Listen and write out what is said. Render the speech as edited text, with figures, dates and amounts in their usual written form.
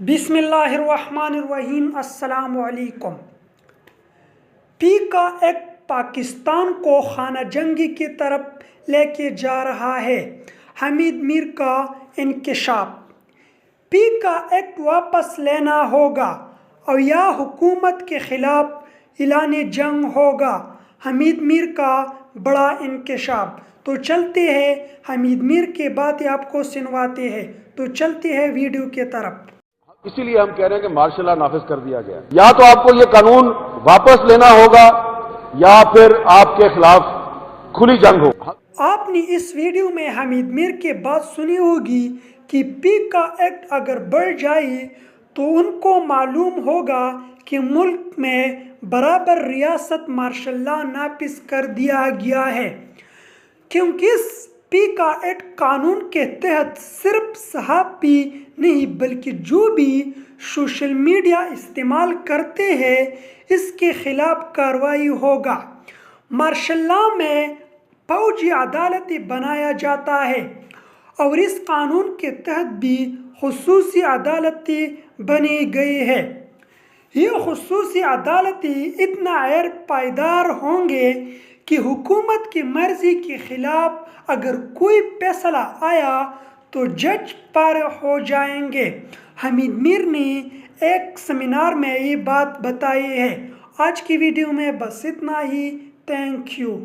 بسم اللہ الرحمن الرحیم۔ السلام علیکم۔ پی کا ایکٹ پاکستان کو خانہ جنگی کی طرف لے کے جا رہا ہے، حمید میر کا انکشاف۔ پی کا ایکٹ واپس لینا ہوگا اور یا حکومت کے خلاف اعلان جنگ ہوگا، حمید میر کا بڑا انکشاف۔ تو چلتے ہیں، حمید میر کے باتیں آپ کو سنواتے ہیں، تو چلتے ہیں ویڈیو کی طرف۔ اسی لیے ہم کہہ رہے ہیں کہ مارشل لا نافذ کر دیا گیا، یا تو آپ کو یہ قانون واپس لینا ہوگا یا پھر آپ کے خلاف کھلی جنگ ہو۔ آپ نے اس ویڈیو میں حمید میر کی بات سنی ہوگی کہ پی کا ایکٹ اگر بڑھ جائے تو ان کو معلوم ہوگا کہ ملک میں برابر ریاست مارشل لا نافذ کر دیا گیا ہے، کیونکہ اس پی کا ایکٹ قانون کے تحت صرف صحافی نہیں بلکہ جو بھی سوشل میڈیا استعمال کرتے ہیں اس کے خلاف کارروائی ہوگا۔ مارشل لا میں فوجی عدالتیں بنایا جاتا ہے اور اس قانون کے تحت بھی خصوصی عدالتیں بنی گئی ہیں۔ یہ خصوصی عدالتیں اتنا غیر پائیدار ہوں گے کہ حکومت کی مرضی کے خلاف اگر کوئی فیصلہ آیا تو جج فارغ ہو جائیں گے۔ حمید میر نے ایک سیمینار میں یہ بات بتائی ہے۔ آج کی ویڈیو میں بس اتنا ہی۔ Thank you.